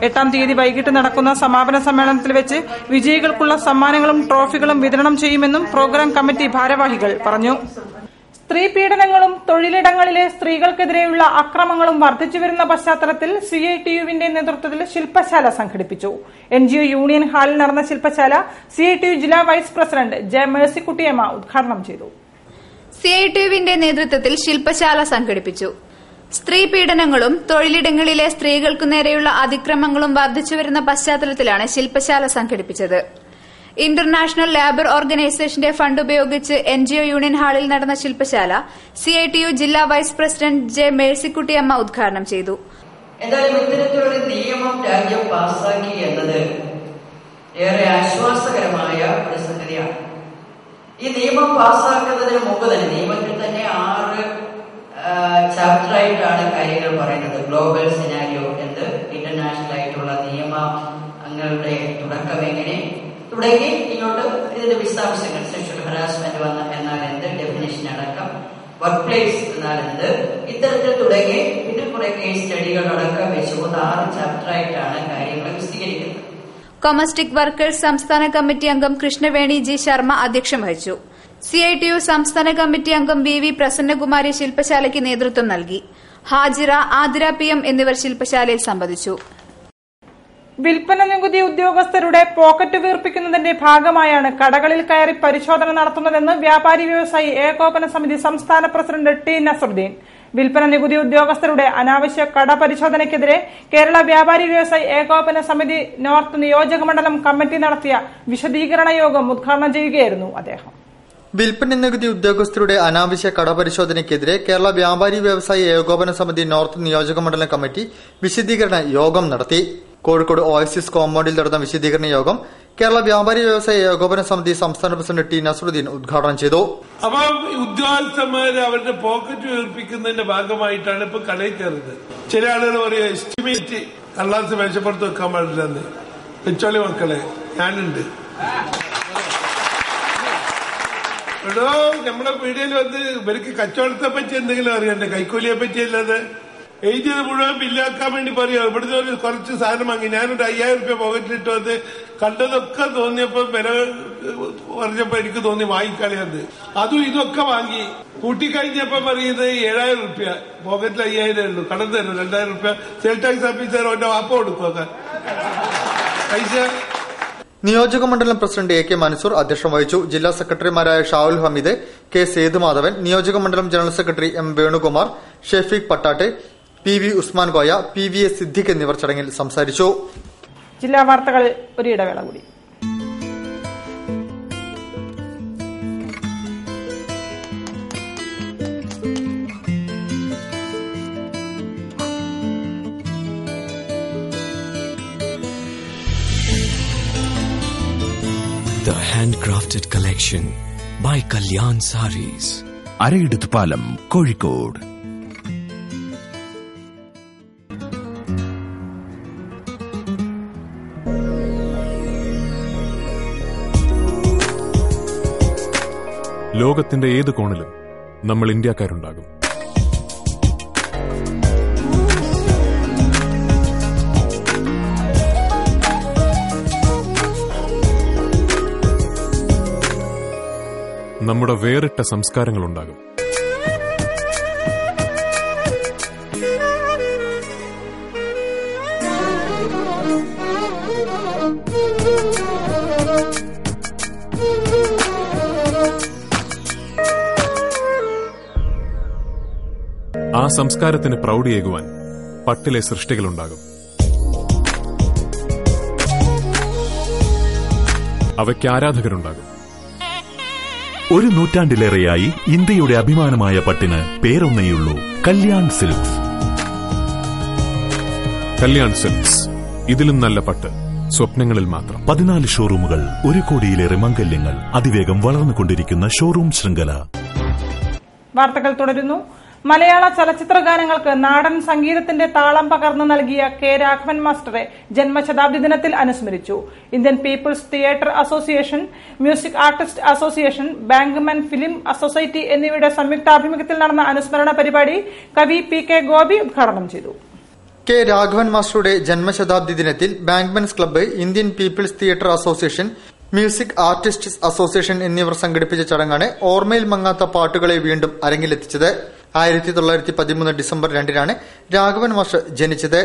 8-ാം തീയതി വൈകിട്ട് നടക്കുന്ന സമാപന സമ്മേളനത്തിൽ വെച്ച് വിജയികൾക്കുള്ള സമ്മാനങ്ങളും ട്രോഫികളും വിതരണം ചെയ്യുമെന്നും പ്രോഗ്രാം കമ്മിറ്റി ഭാരവാഹികൾ പറഞ്ഞു. സ്ത്രീ പീഡനങ്ങളും തൊഴിലിടങ്ങളിലെ സ്ത്രീകൾക്കെതിരെയുള്ള അക്രമങ്ങളും വർദ്ധിച്ചുവരുന്ന പശ്ചാത്തലത്തിൽ CITU-വിന്റെ നേതൃത്വത്തിൽ ശില്പശാല സംഘടിപ്പിച്ചു. NGO യൂണിയൻ ഹാളിൽ നടന്ന ശില്പശാല CITU ജില്ലാ വൈസ് പ്രസിഡന്റ് J. മേഴ്സിക്കുട്ടിയമ്മ ഉദ്ഘാടനം ചെയ്തു. CITU-വിന്റെ നേതൃത്വത്തിൽ ശില്പശാല സംഘടിപ്പിച്ചു. സ്ത്രീ പീഡനങ്ങളും തൊഴിലിടങ്ങളിലെ സ്ത്രീകൾക്കു നേരെയുള്ള അതിക്രമങ്ങളും വർദ്ധിച്ചുവരുന്ന പശ്ചാത്തലത്തിലാണ് ശില്പശാല സംഘടിപ്പിച്ചത്. ഇന്റർനാഷണൽ ലേബർ ഓർഗനൈസേഷന്റെ ഫണ്ട് ഉപയോഗിച്ച് NGO യൂണിയൻ ഹാളിൽ നടന്ന ശില്പശാല CITU ജില്ലാ വൈസ് പ്രസിഡന്റ് J. മേഴ്സിക്കുട്ടിയമ്മ ഉദ്ഘാടനം ചെയ്തു. എന്തായാലും ഇത്തരത്തിലൊരു നിയമം രാജ്യം പാസാക്കി എന്നത് ഏറെ ആശ്വാസകരമായ ഒരു സംഗതിയാണ്. ഈ നിയമം പാസാക്കുന്നതിന് മുമ്പ് തന്നെ നിയമത്തിൽ തന്നെ 6 ചാപ്റ്ററായിട്ടാണ് കാര്യങ്ങൾ പറയുന്നത്. ഗ്ലോബൽ സിനാരിയോ എന്ത്, ഇന്റർനാഷണൽ ആയിട്ടുള്ള നിയമങ്ങളുടെ തുടക്കം എങ്ങനെ തുടങ്ങി ഇങ്ങോട്ട് ഇതിന്റെ വിശദാംശങ്ങൾ, സെക്ഷൽ ഹറാസ്മെന്റ് എന്നാൽ എന്ത്, ഡെഫിനേഷൻ അടക്കം, വർക്ക് പ്ലേസ് എന്നാൽ എന്ത്, ഇത്തരത്തിൽ തുടങ്ങി പിന്നെ കുറെ കേസ് സ്റ്റഡികൾ അടക്കം വെച്ചുകൊണ്ട് 6 ചാപ്റ്ററായിട്ടാണ് കാര്യങ്ങൾ വിശദീകരിക്കുന്നത്. കൊമസ്റ്റിക് വർക്കേഴ്സ് സംസ്ഥാന കമ്മിറ്റി അംഗം കൃഷ്ണവേണി G. ശർമ്മ അധ്യക്ഷം വഹിച്ചു. CITU സംസ്ഥാന കമ്മിറ്റി അംഗം VV പ്രസന്നകുമാരി ശില്പശാലയ്ക്ക് നേതൃത്വം നൽകി. ഹാജിറ, ആതിര PM എന്നിവർ ശില്പശാലയിൽ സംബന്ധിച്ചു. വിൽപ്പന നികുതി ഉദ്യോഗസ്ഥരുടെ പോക്കറ്റ് വീർപ്പിക്കുന്നതിന്റെ ഭാഗമായാണ് കടകളിൽ കയറി പരിശോധന നടത്തുന്നതെന്ന് വ്യാപാരി വ്യവസായി ഏകോപന സമിതി സംസ്ഥാന പ്രസിഡന്റ് T. നസറുദ്ദീൻ. വിൽപ്പന നികുതി ഉദ്യോഗസ്ഥരുടെ അനാവശ്യ കട പരിശോധനയ്ക്കെതിരെ കേരള വ്യാപാരി വ്യവസായി ഏകോപന സമിതി നോർത്ത് നിയോജക മണ്ഡലം കമ്മിറ്റി നടത്തിയ വിശദീകരണ യോഗം ഉദ്ഘാടനം ചെയ്യുകയായിരുന്നു അദ്ദേഹം. വിൽപ്പന നികുതി ഉദ്യോഗസ്ഥരുടെ അനാവശ്യ കടപരിശോധനയ്ക്കെതിരെ കേരള വ്യാപാരി വ്യവസായി ഏകോപന സമിതി നോർത്ത് നിയോജക മണ്ഡലം കമ്മിറ്റി വിശദീകരണ യോഗം നടത്തി. കോഴിക്കോട് ഓയസിസ് കോമ്പൗണ്ടിൽ നടന്ന വിശദീകരണ യോഗം കേരള വ്യാപാരി വ്യവസായി ഏകോപന സമിതി സംസ്ഥാന പ്രസിഡന്റ് T. നസറുദ്ദീൻ ഉദ്ഘാടനം ചെയ്തു. അപ്പം ഉദ്യോഗസ്ഥന്മാര് അവരുടെ പോക്കറ്റ് വീർപ്പിക്കുന്നതിന്റെ ഭാഗമായിട്ടാണ് ഇപ്പൊ കടയിൽ കയറുന്നത്. ചില ആളുകൾ പറയുക എസ്റ്റിമേറ്റ് കള്ളാസ് മേശപ്പുറത്ത് വെക്കാൻ പാടില്ലെന്ന്. വെച്ചോളി മക്കളെ, ഞാനുണ്ട്. എടോ, നമ്മുടെ പീടികയിൽ വന്ന് ഇവർക്ക് കച്ചവടത്തെ പറ്റി എന്തെങ്കിലും അറിയണ്ടേ? കൈക്കൂലിയെ പറ്റി അല്ലാതെ എഴുതിയത് മുഴുവൻ ബില്ലാക്കാൻ വേണ്ടി പറയുക. ഇവിടുന്ന് ഒരു കുറച്ച് സാധനം വാങ്ങി, ഞാനൊരു 5000 രൂപ പോക്കറ്റിലിട്ട് വന്ന് കണ്ടതൊക്കെ തോന്നിയപ്പോ വില പറഞ്ഞപ്പോ എനിക്ക് തോന്നി വാങ്ങിക്കളിയത്. അതും ഇതൊക്കെ വാങ്ങി കൂട്ടിക്കഴിഞ്ഞപ്പോ പറയുന്നത് 7000 രൂപ, പോക്കറ്റിൽ 5000 ഉള്ളൂ, കടം തരും 2000 രൂപ. സെയിൽ ടാക്സ് ഓഫീസർ എന്റെ വാപ്പ കൊടുക്കുക പൈസ. നിയോജക മണ്ഡലം പ്രസിഡന്റ് A. K. മൻസൂർ അധ്യക്ഷം വഹിച്ചു. ജില്ലാ സെക്രട്ടറിമാരായ ഷാവുൽ ഹമീദ്, K. സേതുമാധവൻ, നിയോജക മണ്ഡലം general secretary M. Venukumar, Shefeeq Pattatte, PV Usman Koya, PVA Siddique എന്നിവർ ചടങ്ങിൽ സംസാരിച്ചു. ജില്ലാ വാർത്തകൾ ഒരിടവേള കൂടി. The handcrafted collection by Kalyan Sarees. Arayidathupalam, Kozhikode. ലോകത്തിന്റെ ഏത് കോണിലും നമ്മൾ ഇന്ത്യക്കാരുണ്ടാകും. നമ്മുടെ വേറിട്ട സംസ്കാരങ്ങളുണ്ടാകും. സംസ്കാരത്തിന് പ്രൗഢിയേകുവാൻ പട്ടിലെ സൃഷ്ടികളുണ്ടാകും. അവയ്ക്ക് ആരാധകരുണ്ടാകും. ഒരു നൂറ്റാണ്ടിലേറെയായി ഇന്ത്യയുടെ അഭിമാനമായ പട്ടിന് പേരൊന്നേയുള്ളൂ, കല്യാൺ സിൽക്സ്. കല്യാൺ സിൽക്സ്, ഇതിലും നല്ല പട്ട് സ്വപ്നങ്ങളിൽ മാത്രം. 14 ഷോറൂമുകൾ, 1 കോടിയിലേറെ മംഗല്യങ്ങൾ, അതിവേഗം വളർന്നുകൊണ്ടിരിക്കുന്ന ഷോറൂം ശൃംഖല. വാർത്തകൾ തുടരുന്നു. മലയാള ചലച്ചിത്ര ഗാനങ്ങൾക്ക് നാടൻ സംഗീതത്തിന്റെ താളം പകർന്നു നൽകിയ കെ രാഘവൻ മാസ്റ്ററെ ജന്മശതാബ്ദി ദിനത്തിൽ അനുസ്മരിച്ചു. Indian people's theatre association, music artist association, bankman film society എന്നിവയുടെ സംയുക്താഭിമുഖ്യത്തിൽ നടന്ന അനുസ്മരണ പരിപാടി കവി പി കെ ഗോപി ഉദ്ഘാടനം ചെയ്തു. കെ രാഘവൻ മാസ്റ്ററുടെ ജന്മശതാബ്ദി ദിനത്തിൽ bankman's club, Indian people's theatre association, music artist association എന്നിവർ സംഘടിപ്പിച്ച ചടങ്ങാണ് ഓർമ്മയിൽ മങ്ങാത്ത പാട്ടുകളെ വീണ്ടും അരങ്ങിലെത്തിച്ചത്. 1913 ഡിസംബർ 2 രാഘവൻ മാസ്റ്റർ ജനിച്ചത്.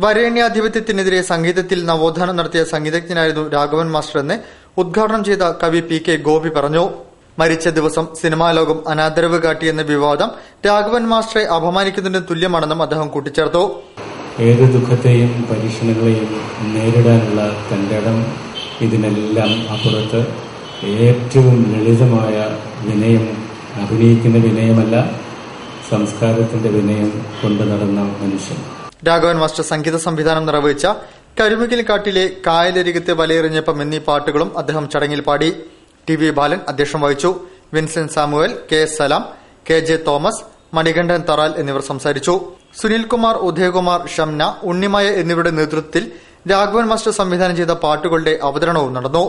വരേണ്യാധിപത്യത്തിനെതിരെ സംഗീതത്തിൽ നവോത്ഥാനം നടത്തിയ സംഗീതജ്ഞനായിരുന്നു രാഘവൻ മാസ്റ്റർ എന്ന് ഉദ്ഘാടനം ചെയ്ത കവി പി കെ ഗോപി പറഞ്ഞു. മരിച്ച ദിവസം സിനിമാ ലോകം അനാദരവ് കാട്ടിയെന്ന വിവാദം രാഘവൻ മാസ്റ്ററെ അപമാനിക്കുന്നതിന് തുല്യമാണെന്നും അദ്ദേഹം കൂട്ടിച്ചേർത്തു. ഏത് ദുഃഖത്തെയും പരീക്ഷണങ്ങളെയും നേരിടാനുള്ള തന്റെ ഇടം, ഇതിനെല്ലാം അപ്പുറത്ത് ഏറ്റവും ലളിതമായ വിനയം, അഭിനയിക്കുന്ന വിനയമല്ല, സംസ്കാരത്തിന്റെ വിനയം കൊണ്ടു നടന്ന മനുഷ്യൻ. രാഘവൻ മാസ്റ്റർ സംഗീത സംവിധാനം നിർവഹിച്ച കരുമുകിൽ കാട്ടിലെ കായലരികത്തെ വലയെറിഞ്ഞപ്പം എന്നീ പാട്ടുകളും അദ്ദേഹം ചടങ്ങിൽ പാടി. ടി വി ബാലൻ അധ്യക്ഷം വഹിച്ചു. Vincent Samuel, K S Salam, K J Thomas, Manikandan Tharal എന്നിവർ സംസാരിച്ചു. സുനിൽകുമാർ, ഉദയകുമാർ, ഷംന, ഉണ്ണിമായ എന്നിവരുടെ നേതൃത്വത്തിൽ രാഘവൻ മാസ്റ്റർ സംവിധാനം ചെയ്ത പാട്ടുകളുടെ അവതരണവും നടന്നു.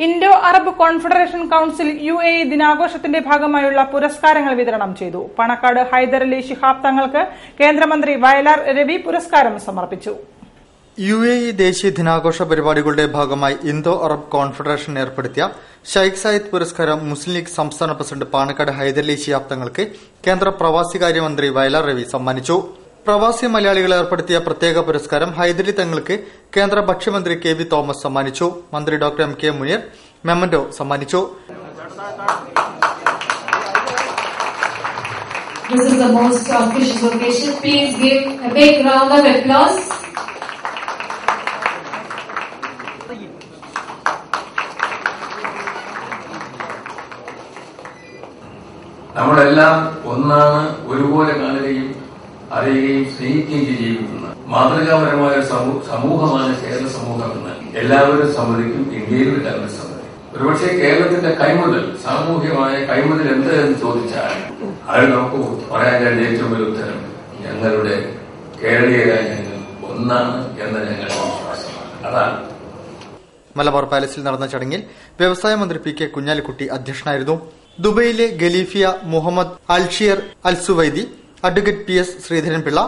Indo Arab confederation council UAE ദിനാഘോഷത്തിന്റെ ഭാഗമായുള്ള പുരസ്കാരങ്ങൾ വിതരണം ചെയ്തു. പണക്കാട് ഹൈദരലി ശിഹാബ് തങ്ങൾക്ക് കേന്ദ്രമന്ത്രി വയലാർ രവി പുരസ്കാരം സമർപ്പിച്ചു. UAE ദേശീയ ദിനാഘോഷ പരിപാടികളുടെ ഭാഗമായി ഇന്തോ അറബ് കോൺഫെഡറേഷൻ ഏർപ്പെടുത്തിയ ഷൈഖ് സായിദ് പുരസ്കാരം മുസ്ലിം ലീഗ് സംസ്ഥാന പ്രസിഡന്റ് പാണക്കാട് ഹൈദരലി ശിഹാബ് തങ്ങൾക്ക് കേന്ദ്ര പ്രവാസികാര്യമന്ത്രി വയലാർ രവി സമ്മാനിച്ചു. പ്രവാസി മലയാളികളെ ഏർപ്പെടുത്തിയ പ്രത്യേക പുരസ്കാരം ഹൈദരലി തങ്ങൾക്ക് കേന്ദ്ര ഭക്ഷ്യമന്ത്രി കെ വി തോമസ് സമ്മാനിച്ചു. മന്ത്രി doctor M K Muneer memento സമ്മാനിച്ചു. This is the most auspicious occasion. Please give a big round of applause. നമ്മളെല്ലാം ഒന്നാണ്, ഒരുപോലെ കാണുകയും അറിയുകയും സ്നേഹിക്കുകയും ജീവിക്കുന്ന മാതൃകാപരമായ സമൂഹമാണ് കേരള സമൂഹം എന്ന് എല്ലാവരും സമ്മതിക്കും. ഇന്ത്യയിലും എല്ലാവരും സമ്മതിക്കും. ഒരുപക്ഷെ കേരളത്തിന്റെ കൈമുതൽ, സാമൂഹ്യമായ കൈമുതൽ എന്ത് എന്ന് ചോദിച്ചാൽ അത് നമുക്ക് പറയാൻ കഴിയുന്ന ഏറ്റവും വലിയ ഉത്തരം ഞങ്ങളുടെ കേരളീയരായ ഞങ്ങൾ ഒന്നാണ് എന്ന ഞങ്ങളുടെ വിശ്വാസമാണ്. അതാണ്. മലബാർ പാലസിൽ നടന്ന ചടങ്ങിൽ വ്യവസായ മന്ത്രി പി കെ കുഞ്ഞാലിക്കുട്ടി അധ്യക്ഷനായിരുന്നു. ദുബൈയിലെ Khalifiya Muhammad Alshiyar Al Suwaidi, advocate PS Sreedharan Pillai,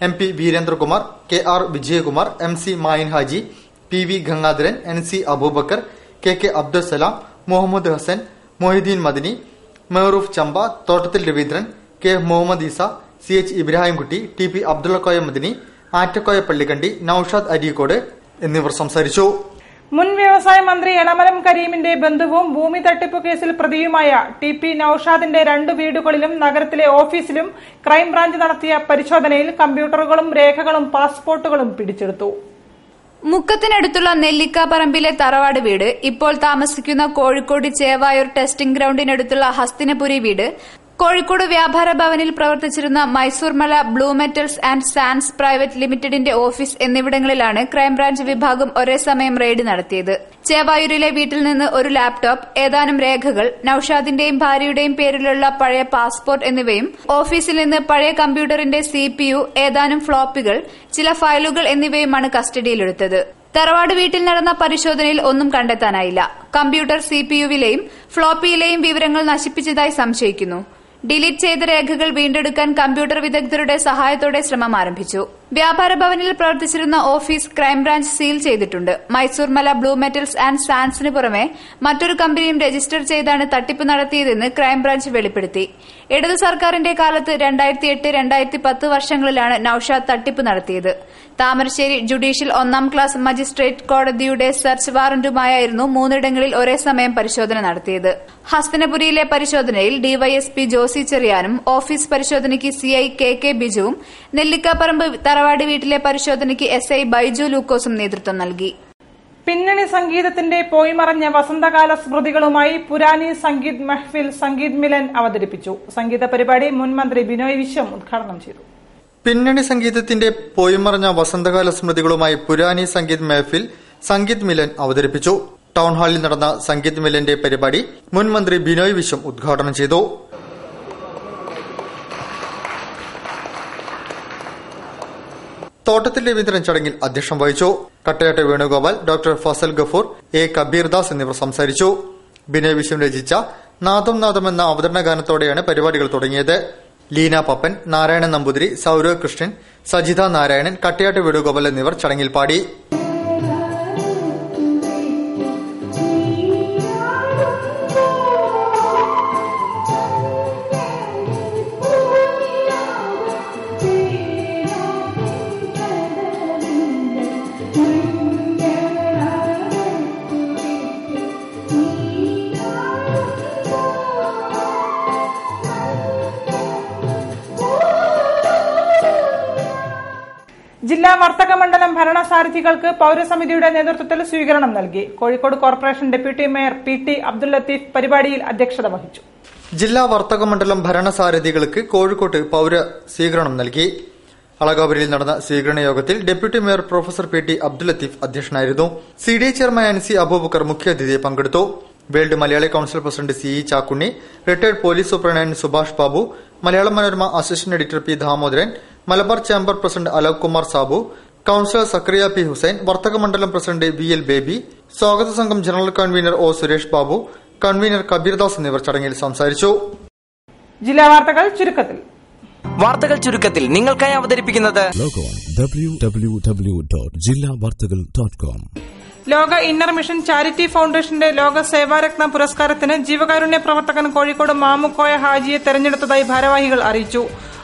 MP Veerendrakumar, KR Vijayakumar, MC Mayin Haji, PV Gangadharan, NC Aboobacker, KK Abdussalam, Muhammad Hassan, Mohiddeen Madani, Mehroof Champa, Thottathil Raveendran, K Muhammad Isa, CH Ibrahimkutty, TP Abdullakoya Madani, Attakoya Pallikkandi, Naushad Areekode എന്നിവർ സംസാരിച്ചു. മുൻ വ്യവസായ മന്ത്രി എളമരം കരീമിന്റെ ബന്ധുവും ഭൂമി തട്ടിപ്പ് കേസിൽ പ്രതിയുമായ TP നൌഷാദിന്റെ 2 വീടുകളിലും നഗരത്തിലെ ഓഫീസിലും ക്രൈംബ്രാഞ്ച് നടത്തിയ പരിശോധനയിൽ കമ്പ്യൂട്ടറുകളും രേഖകളും പാസ്പോർട്ടുകളും പിടിച്ചെടുത്തു. മുക്കത്തിനടുത്തുള്ള നെല്ലിക്കാപ്പറമ്പിലെ തറവാട് വീട്, ഇപ്പോൾ താമസിക്കുന്ന കോഴിക്കോട് ചേവായൂർ ടെസ്റ്റിംഗ് ഗ്രൌണ്ടിനടുത്തുള്ള ഹസ്തിനപുരി വീട്, കോഴിക്കോട് വ്യാപാര ഭവനിൽ പ്രവർത്തിച്ചിരുന്ന Mysoremala blue metals and sands private ലിമിറ്റഡിന്റെ ഓഫീസ് എന്നിവിടങ്ങളിലാണ് ക്രൈംബ്രാഞ്ച് വിഭാഗം ഒരേ സമയം റെയ്ഡ് നടത്തിയത്. ചേവായൂരിലെ വീട്ടിൽ നിന്ന് ഒരു ലാപ്ടോപ്പ്, ഏതാനും രേഖകൾ, നൌഷാദിന്റെയും ഭാര്യയുടെയും പേരിലുള്ള പഴയ പാസ്പോർട്ട് എന്നിവയും ഓഫീസിൽ നിന്ന് പഴയ കമ്പ്യൂട്ടറിന്റെ CPU, ഏതാനും ഫ്ലോപ്പികൾ, ചില ഫയലുകൾ എന്നിവയുമാണ് കസ്റ്റഡിയിലെടുത്തത്. തറവാട് വീട്ടിൽ നടന്ന പരിശോധനയിൽ ഒന്നും കണ്ടെത്താനായില്ല. കമ്പ്യൂട്ടർ CPUവിലെയും ഫ്ലോപ്പിയിലെയും വിവരങ്ങൾ നശിപ്പിച്ചതായി സംശയിക്കുന്നു. ഡിലീറ്റ് ചെയ്ത രേഖകൾ വീണ്ടെടുക്കാൻ കമ്പ്യൂട്ടർ വിദഗ്ധരുടെ സഹായത്തോടെ ശ്രമം ആരംഭിച്ചു. വ്യാപാര ഭവനിൽ പ്രവർത്തിച്ചിരുന്ന ഓഫീസ് ക്രൈംബ്രാഞ്ച് സീൽ ചെയ്തിട്ടുണ്ട്. മൈസൂർമല ബ്ലൂ മെറ്റൽസ് ആൻഡ് സാൻഡ്സിന് പുറമെ മറ്റൊരു കമ്പനിയും രജിസ്റ്റർ ചെയ്താണ് തട്ടിപ്പ് നടത്തിയതെന്ന് ക്രൈംബ്രാഞ്ച് വെളിപ്പെടുത്തി. ഇടതു സർക്കാരിന്റെ കാലത്ത് 2008-2010 വർഷങ്ങളിലാണ് നൌഷാദ് തട്ടിപ്പ് നടത്തിയത്. താമരശ്ശേരി ജുഡീഷ്യൽ 1ാം ക്ലാസ് മജിസ്ട്രേറ്റ് കോടതിയുടെ സെർച്ച് വാറന്റുമായായിരുന്നു 3 ഇടങ്ങളിൽ ഒരേ സമയം പരിശോധന നടത്തിയത്. ഹസ്തനപുരിയിലെ പരിശോധനയിൽ ഡിവൈഎസ്പി ജോസി ചെറിയാനും ഓഫീസ് പരിശോധനയ്ക്ക് സിഐ കെ ബിജുവും, നെല്ലിക്കാപ്പറമ്പ് തറവാടി വീട്ടിലെ പരിശോധനയ്ക്ക് SI ബൈജു ലൂക്കോസും നേതൃത്വം നൽകി. പിന്നണി സംഗീതത്തിന്റെ പോയിമറഞ്ഞ വസന്തകാല സ്മൃതികളുമായി പുരാനി സംഗീത് മെഹ്ഫിൽ സംഗീത് മിലൻ അവതരിപ്പിച്ചു. സംഗീത പരിപാടി മുൻ മന്ത്രി ബിനോയ് വിശ്വം ഉദ്ഘാടനം ചെയ്തു. പിന്നണി സംഗീതത്തിന്റെ പോയിമറഞ്ഞ വസന്തകാല സ്മൃതികളുമായി പുരാനി സംഗീത് മെഹ്ഫിൽ സംഗീത് മിലൻ അവതരിപ്പിച്ചു. ടൌൺഹാളിൽ നടന്ന സംഗീത് മിലന്റെ പരിപാടി മുൻ മന്ത്രി ബിനോയ് വിശ്വം ഉദ്ഘാടനം ചെയ്തു. തോട്ടത്തിൽ രവീന്ദ്രൻ ചടങ്ങിൽ അധ്യക്ഷം വഹിച്ചു. Kattayat Venugopal, doctor Fazal Gafoor, A. കബീർദാസ് എന്നിവർ സംസാരിച്ചു. ബിനോയ് വിശ്വം രചിച്ച നാദം നാദം എന്ന അവതരണ ഗാനത്തോടെയാണ് പരിപാടികൾ തുടങ്ങിയത്. ലീന പപ്പൻ, നാരായണൻ നമ്പൂതിരി, സൌരവ് കൃഷ്ണൻ, സജിത നാരായണൻ, കട്ടയാട്ട് വേണുഗോപാൽ എന്നിവർ ചടങ്ങിൽ പാടി. ജില്ലാ വർത്തക മണ്ഡലം ഭരണസാരഥികൾക്ക് പൌരസമിതിയുടെ നേതൃത്വത്തിൽ സ്വീകരണം നൽകി. Kozhikode corporation deputy mayor PT Abdul Latheef പരിപാടിയിൽ അധ്യക്ഷത വഹിച്ചു. ജില്ലാ വർത്തക മണ്ഡലം ഭരണസാരഥികൾക്ക് കോഴിക്കോട്ട് പൌര സ്വീകരണം നൽകി. അളകാപുരിയിൽ നടന്ന സ്വീകരണ യോഗത്തിൽ deputy mayor professor PT Abdul Latheef അധ്യക്ഷനായിരുന്നു. CDA ചെയർമാൻ NC അബൂബക്കർ മുഖ്യാതിഥിയായി പങ്കെടുത്തു. World Malayali council president CE Chakkunni, retired police superintendent Subhash Babu, Malayalam Manorama assistant editor P Damodaran, Malabar chamber president Alok Kumar Sabu, councillor Sakkariya P Hussain, വർത്തക മണ്ഡലം പ്രസിഡന്റ് VL ബേബി, സ്വാഗത സംഘം general convener O Suresh Babu, convener Kabirdas എന്നിവർ ചടങ്ങിൽ സംസാരിച്ചു. ജില്ലാ വാർത്തകൾ ചുരുക്കത്തിൽ. വാർത്തകൾ ചുരുക്കത്തിൽ നിങ്ങൾക്കായി അവതരിപ്പിക്കുന്നത് www.jillavarthakal.com. ലോക ഇന്നർ മിഷൻ ചാരിറ്റി ഫൌണ്ടേഷന്റെ ലോക സേവാരത്ന പുരസ്കാരത്തിന് ജീവകാരുണ്യ പ്രവർത്തകൻ കോഴിക്കോട് മാമുക്കോയ ഹാജിയെ തെരഞ്ഞെടുത്തതായി ഭാരവാഹികൾ അറിയിച്ചു.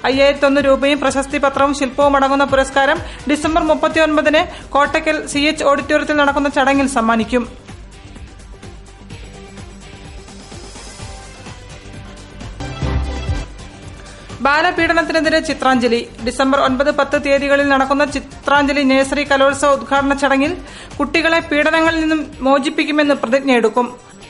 5001 രൂപയും പ്രശസ്തി പത്രവും ശില്പവും അടങ്ങുന്ന പുരസ്കാരം ഡിസംബർ 39 കോട്ടയ്ക്കൽ CH ഓഡിറ്റോറിയത്തിൽ നടക്കുന്ന ചടങ്ങിൽ സമ്മാനിക്കും. ബാലപീഡനത്തിനെതിരെ ചിത്രാഞ്ജലി. ഡിസംബർ 9, 10 തീയതികളിൽ നടക്കുന്ന ചിത്രാഞ്ജലി നഴ്സറി കലോത്സവ ഉദ്ഘാടന ചടങ്ങിൽ കുട്ടികളെ പീഡനങ്ങളിൽ നിന്നും മോചിപ്പിക്കുമെന്ന് പ്രതിജ്ഞയെടുക്കും.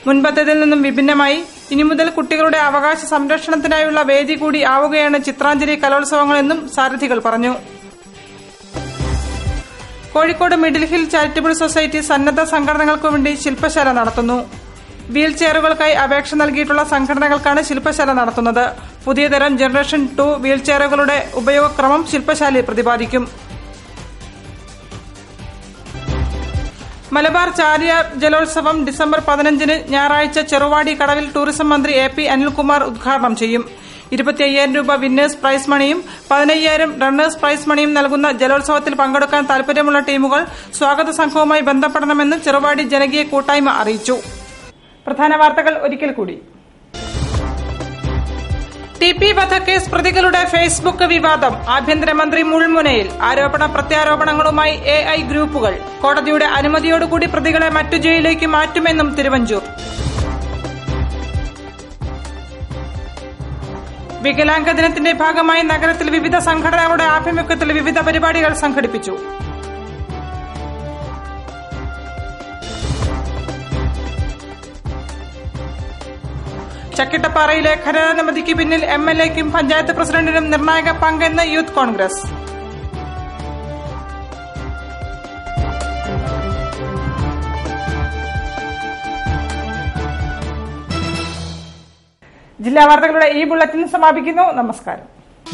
മുൻപത്തേതിൽ നിന്നും വിഭിന്നമായി ഇനി മുതൽ കുട്ടികളുടെ അവകാശ സംരക്ഷണത്തിനായുള്ള വേദി കൂടി ആവുകയാണ് ചിത്രാഞ്ജലി കലോത്സവങ്ങളെന്നും സാരഥികൾ പറഞ്ഞു. Kozhikode middle hill charitable society സന്നദ്ധ സംഘടനകൾക്കു വേണ്ടി ശില്പശാല നടത്തുന്നു. വീൽ ചെയറുകൾക്കായി അപേക്ഷ നൽകിയിട്ടുള്ള സംഘടനകൾക്കാണ് ശില്പശാല നടത്തുന്നത്. പുതിയ തരം ജനറേഷൻ 2 വീൽ ചെയറുകളുടെ ഉപയോഗക്രമം ശില്പശാലയിൽ പ്രതിപാദിക്കും. മലബാർ ചാരിയ ജലോത്സവം ഡിസംബർ 15 ഞായറാഴ്ച ചെറുവാടി കടവിൽ ടൂറിസം മന്ത്രി AP അനിൽകുമാർ ഉദ്ഘാടനം ചെയ്യും. 25,000 രൂപ വിന്നേഴ്സ് പ്രൈസ് മണിയും 15,000 റണ്ണേഴ്സ് പ്രൈസ് മണിയും നൽകുന്ന ജലോത്സവത്തിൽ പങ്കെടുക്കാൻ താൽപര്യമുള്ള ടീമുകൾ സ്വാഗത സംഘവുമായി ബന്ധപ്പെടണമെന്ന് ചെറുവാടി ജനകീയ കൂട്ടായ്മ അറിയിച്ചു. പ്രധാന വാർത്തകൾ ഒരിക്കൽ കൂടി. TP വധക്കേസ് പ്രതികളുടെ ഫേസ്ബുക്ക് വിവാദം. ആഭ്യന്തരമന്ത്രി മുൾമുനയിൽ. ആരോപണ പ്രത്യാരോപണങ്ങളുമായി AI ഗ്രൂപ്പുകൾ. കോടതിയുടെ അനുമതിയോടുകൂടി പ്രതികളെ മറ്റു ജയിലിലേക്ക് മാറ്റുമെന്നും തിരുവഞ്ചൂർ. വികലാംഗ ദിനത്തിന്റെ ഭാഗമായി നഗരത്തിൽ വിവിധ സംഘടനകളുടെ ആഭിമുഖ്യത്തിൽ വിവിധ പരിപാടികൾ സംഘടിപ്പിച്ചു. ചക്കിട്ടപ്പാറയിലെ ഖനനാനുമതിക്ക് പിന്നിൽ MLAയ്ക്കും പഞ്ചായത്ത് പ്രസിഡന്റിനും നിർണായക പങ്കെന്ന് യൂത്ത് കോൺഗ്രസ്. ജില്ലാ വാർത്തകളുടെ ഈ ബുള്ളറ്റിൻ സമാപിക്കുന്നു. നമസ്കാരം.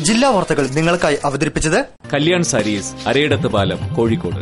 ജില്ലാ വാർത്തകൾ നിങ്ങൾക്കായി അവതരിപ്പിച്ചത് കല്യാൺ സാരീസ്, അരയിടത്ത് പാലം, കോഴിക്കോട്.